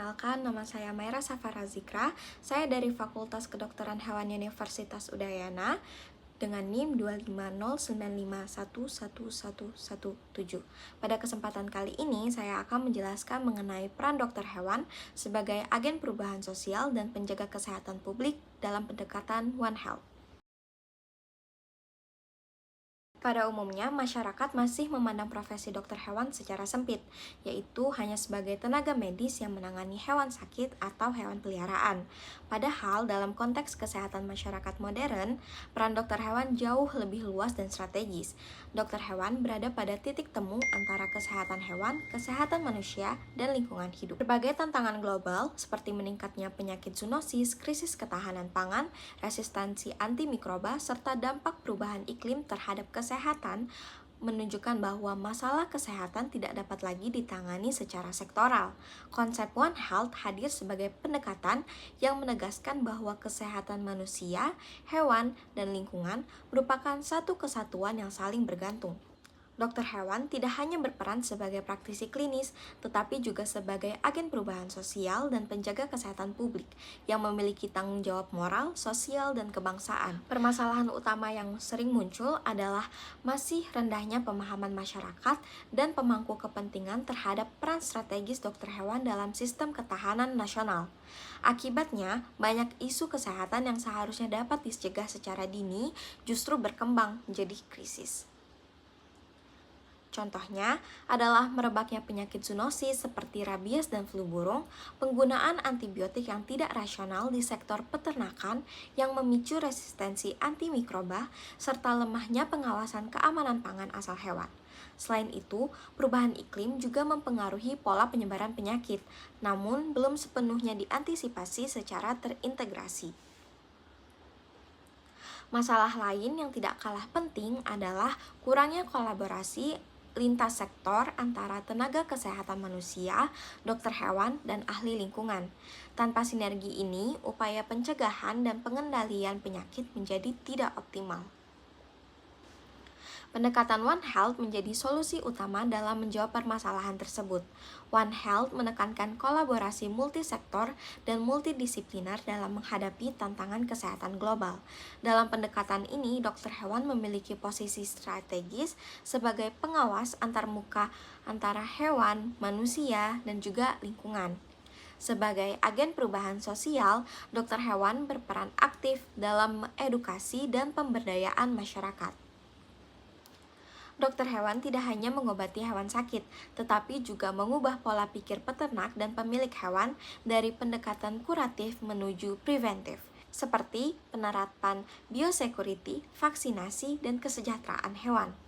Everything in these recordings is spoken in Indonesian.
Perkenalkan, nama saya Maira Safara Zikra. Saya dari Fakultas Kedokteran Hewan Universitas Udayana dengan NIM 25095111117. Pada kesempatan kali ini, saya akan menjelaskan mengenai peran dokter hewan sebagai agen perubahan sosial dan penjaga kesehatan publik dalam pendekatan One Health. Pada umumnya, masyarakat masih memandang profesi dokter hewan secara sempit, yaitu hanya sebagai tenaga medis yang menangani hewan sakit atau hewan peliharaan. Padahal, dalam konteks kesehatan masyarakat modern, peran dokter hewan jauh lebih luas dan strategis. Dokter hewan berada pada titik temu antara kesehatan hewan, kesehatan manusia, dan lingkungan hidup. Berbagai tantangan global, seperti meningkatnya penyakit zoonosis, krisis ketahanan pangan, resistensi antimikroba, serta dampak perubahan iklim terhadap kesehatan menunjukkan bahwa masalah kesehatan tidak dapat lagi ditangani secara sektoral. Konsep One Health hadir sebagai pendekatan yang menegaskan bahwa kesehatan manusia, hewan, dan lingkungan merupakan satu kesatuan yang saling bergantung. Dokter hewan tidak hanya berperan sebagai praktisi klinis, tetapi juga sebagai agen perubahan sosial dan penjaga kesehatan publik yang memiliki tanggung jawab moral, sosial, dan kebangsaan. Permasalahan utama yang sering muncul adalah masih rendahnya pemahaman masyarakat dan pemangku kepentingan terhadap peran strategis dokter hewan dalam sistem ketahanan nasional. Akibatnya, banyak isu kesehatan yang seharusnya dapat dicegah secara dini justru berkembang menjadi krisis. Contohnya adalah merebaknya penyakit zoonosis seperti rabies dan flu burung, penggunaan antibiotik yang tidak rasional di sektor peternakan yang memicu resistensi antimikroba, serta lemahnya pengawasan keamanan pangan asal hewan. Selain itu, perubahan iklim juga mempengaruhi pola penyebaran penyakit, namun belum sepenuhnya diantisipasi secara terintegrasi. Masalah lain yang tidak kalah penting adalah kurangnya kolaborasi lintas sektor antara tenaga kesehatan manusia, dokter hewan, dan ahli lingkungan. Tanpa sinergi ini, upaya pencegahan dan pengendalian penyakit menjadi tidak optimal. Pendekatan One Health menjadi solusi utama dalam menjawab permasalahan tersebut. One Health menekankan kolaborasi multisektor dan multidisipliner dalam menghadapi tantangan kesehatan global. Dalam pendekatan ini, dokter hewan memiliki posisi strategis sebagai pengawas antarmuka antara hewan, manusia, dan juga lingkungan. Sebagai agen perubahan sosial, dokter hewan berperan aktif dalam edukasi dan pemberdayaan masyarakat. Dokter hewan tidak hanya mengobati hewan sakit, tetapi juga mengubah pola pikir peternak dan pemilik hewan dari pendekatan kuratif menuju preventif, seperti penerapan biosecurity, vaksinasi, dan kesejahteraan hewan.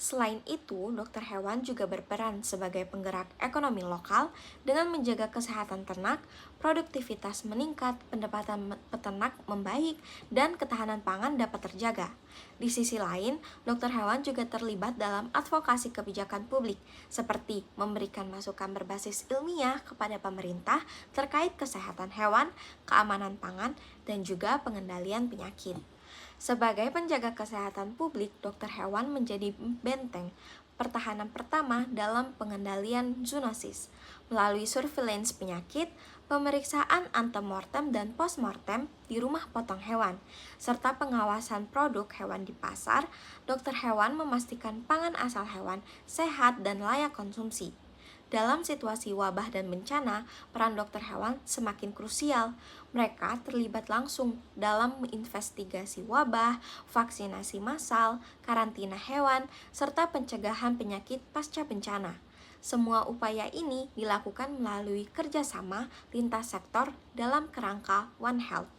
Selain itu, dokter hewan juga berperan sebagai penggerak ekonomi lokal dengan menjaga kesehatan ternak, produktivitas meningkat, pendapatan peternak membaik, dan ketahanan pangan dapat terjaga. Di sisi lain, dokter hewan juga terlibat dalam advokasi kebijakan publik, seperti memberikan masukan berbasis ilmiah kepada pemerintah terkait kesehatan hewan, keamanan pangan, dan juga pengendalian penyakit. Sebagai penjaga kesehatan publik, dokter hewan menjadi benteng pertahanan pertama dalam pengendalian zoonosis. Melalui surveillance penyakit, pemeriksaan antemortem dan postmortem di rumah potong hewan, serta pengawasan produk hewan di pasar, dokter hewan memastikan pangan asal hewan sehat dan layak konsumsi. Dalam situasi wabah dan bencana, peran dokter hewan semakin krusial. Mereka terlibat langsung dalam menginvestigasi wabah, vaksinasi massal, karantina hewan, serta pencegahan penyakit pasca bencana. Semua upaya ini dilakukan melalui kerjasama lintas sektor dalam kerangka One Health.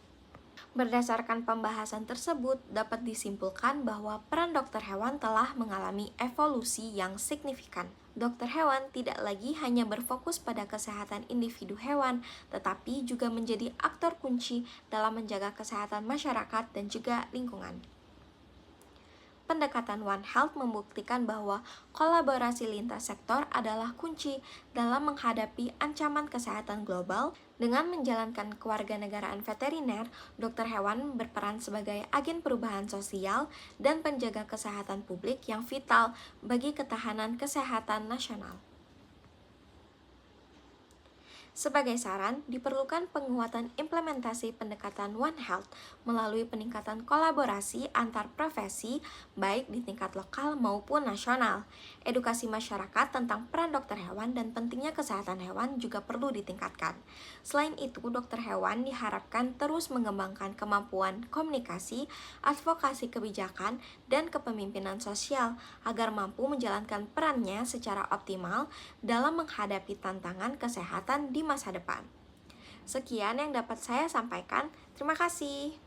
Berdasarkan pembahasan tersebut, dapat disimpulkan bahwa peran dokter hewan telah mengalami evolusi yang signifikan. Dokter hewan tidak lagi hanya berfokus pada kesehatan individu hewan, tetapi juga menjadi aktor kunci dalam menjaga kesehatan masyarakat dan juga lingkungan. Pendekatan One Health membuktikan bahwa kolaborasi lintas sektor adalah kunci dalam menghadapi ancaman kesehatan global. Dengan menjalankan kewarganegaraan veteriner, dokter hewan berperan sebagai agen perubahan sosial dan penjaga kesehatan publik yang vital bagi ketahanan kesehatan nasional. Sebagai saran, diperlukan penguatan implementasi pendekatan One Health melalui peningkatan kolaborasi antar profesi, baik di tingkat lokal maupun nasional. Edukasi masyarakat tentang peran dokter hewan dan pentingnya kesehatan hewan juga perlu ditingkatkan. Selain itu, dokter hewan diharapkan terus mengembangkan kemampuan komunikasi, advokasi kebijakan, dan kepemimpinan sosial agar mampu menjalankan perannya secara optimal dalam menghadapi tantangan kesehatan di masa depan. Sekian yang dapat saya sampaikan. Terima kasih.